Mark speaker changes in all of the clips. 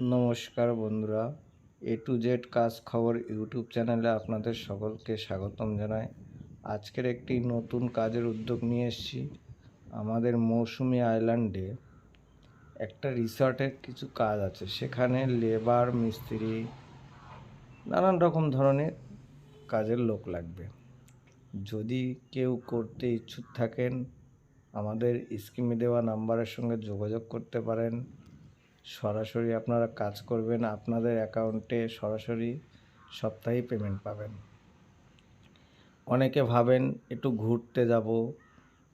Speaker 1: নমস্কার বন্ধুরা, এ to Z কাজ খবর ইউটিউব চ্যানেলে আপনাদের সকলকে স্বাগতম জানাই। আজকের একটি নতুন কাজের উদ্যোগ নিয়ে এসেছি। আমাদের মৌসুমী আইল্যান্ডে একটা রিসর্টের কিছু কাজ আছে, সেখানে লেবার, মিস্ত্রি, নানান রকম ধরনের কাজের লোক লাগবে। যদি কেউ করতে ইচ্ছুক থাকেন, আমাদের স্ক্রিনে দেওয়া নাম্বারের সঙ্গে যোগাযোগ করতে পারেন। সরাসরি আপনারা কাজ করবেন, আপনাদের অ্যাকাউন্টে সরাসরি সপ্তাহে পেমেন্ট পাবেন। অনেকে ভাবেন একটু ঘুরতে যাব,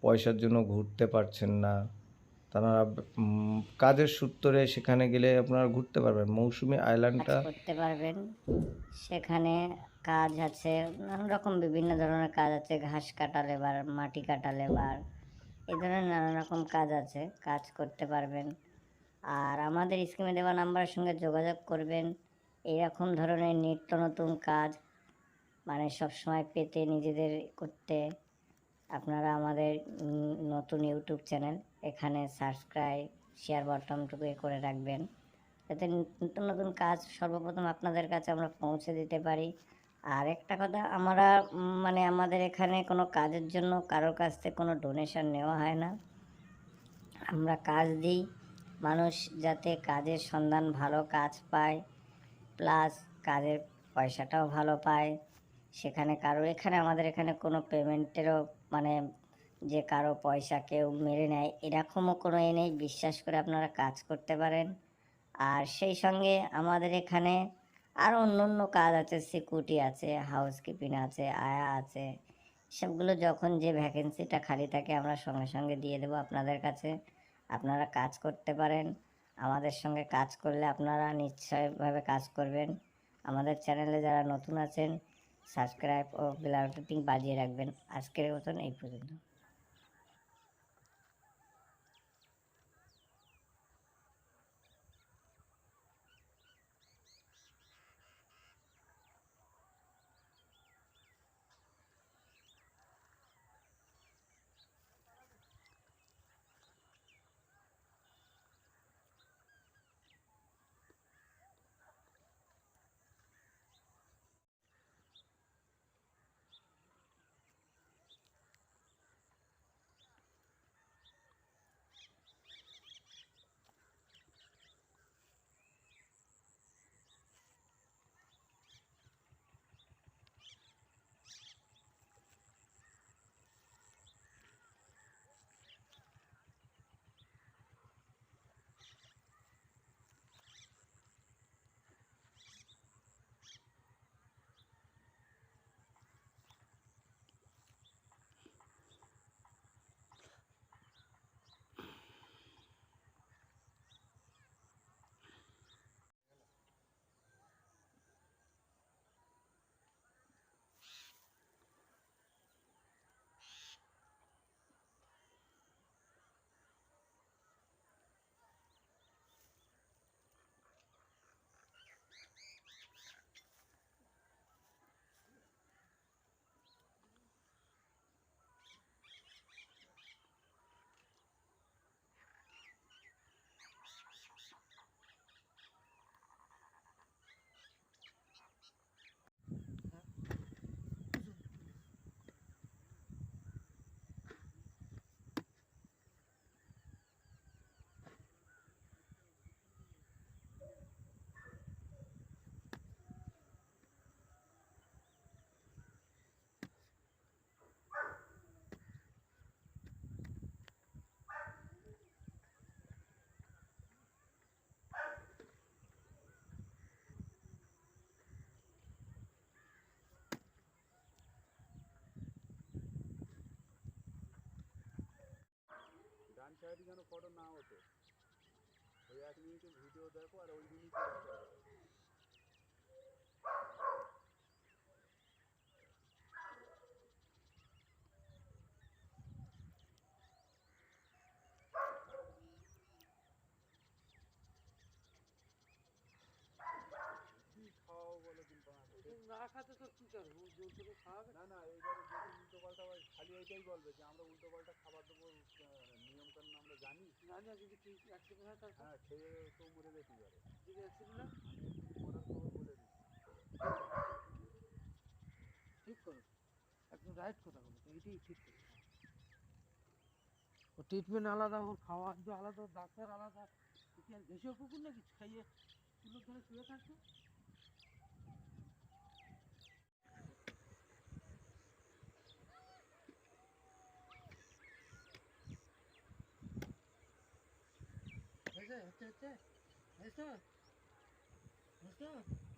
Speaker 1: পয়সার জন্য ঘুরতে পারছেন না, তারা কাজের সূত্রে সেখানে গেলে আপনারা ঘুরতে পারবেন। মৌসুমী আইল্যান্ডটা
Speaker 2: করতে পারবেন। সেখানে কাজ আছে, নানান রকম বিভিন্ন ধরনের কাজ আছে। ঘাস কাটা লেবার, মাটি কাটা লেবার, এই ধরনের নানান রকম কাজ আছে, কাজ করতে পারবেন। আর আমাদের স্ক্রিনে দেওয়া নাম্বারের সঙ্গে যোগাযোগ করবেন। এইরকম ধরনের নিত্য নতুন কাজ মানে সবসময় পেতে, নিজেদের করতে আপনারা আমাদের নতুন ইউটিউব চ্যানেল, এখানে সাবস্ক্রাইব, শেয়ার বাটনটুকু করে রাখবেন, যাতে নতুন নতুন কাজ সর্বপ্রথম আপনাদের কাছে আমরা পৌঁছে দিতে পারি। আর একটা কথা, আমরা মানে আমাদের এখানে কোনো কাজের জন্য কারোর কাছ থেকে কোনো ডোনেশন নেওয়া হয় না। আমরা কাজ দিই, মানুষ যাতে কাজের সন্ধান, ভালো কাজ পায়, প্লাস কাজের পয়সাটাও ভালো পায়। সেখানে এখানে আমাদের এখানে কোনো পেমেন্টেরও মানে যে কারো পয়সা কেউ মেরে নেয় এরকমও কোনো নেই। বিশ্বাস করে আপনারা কাজ করতে পারেন। আর সেই সঙ্গে আমাদের এখানে আরও অন্য অন্য কাজ আছে, সিকিউরিটি আছে, হাউসকিপিং আছে, আয়া আছে। সবগুলো যখন যে ভ্যাকেন্সিটা খালি থাকে আমরা সঙ্গে সঙ্গে দিয়ে দেবো আপনাদের কাছে। আপনারা কাজ করতে পারেন। আমাদের সঙ্গে কাজ করলে আপনারা নিশ্চয়ভাবে কাজ করবেন। আমাদের চ্যানেলে যারা নতুন আছেন, সাবস্ক্রাইব ও বেল আইকনটি বাজিয়ে রাখবেন। আজকের মতন এই পর্যন্ত।
Speaker 3: ডান সাইডে যেন ফটো না ওঠে, ওই 1 মিনিটের ভিডিও দেখো আর ওই দিনই পোস্ট করে দাও। কি খাওয়াবো বলো কিন্তু না খাতে তো কি করবো, জোর করে খাওয়াবে না। না এইবারে যদি উল্টো পাল্টা খালি এইটাই বলবে যে আমরা উল্টো পাল্টা খাবার দেবো, নিয়ম কানুন আমরা জানি না, যদি কি অ্যাক্সিডেন্ট হয় হ্যাঁ খেয়ে তো মরে যেতে পারে। যদি বলছিল না ওনার খবর বলে দিই ঠিক করো একদম রাইট কথা বলো তো এটাই ঠিক করো ও ট্রিটমেন্ট আলাদা ওর খাওয়া আলাদা ডাক্তার আলাদা ও কি আর দেশীয় কুকুর নাকি খাইয়ে তুলো ধরে শুয়ে থাকতো হয়েছে হচ্ছে হচ্ছে হয়েছে হয়েছে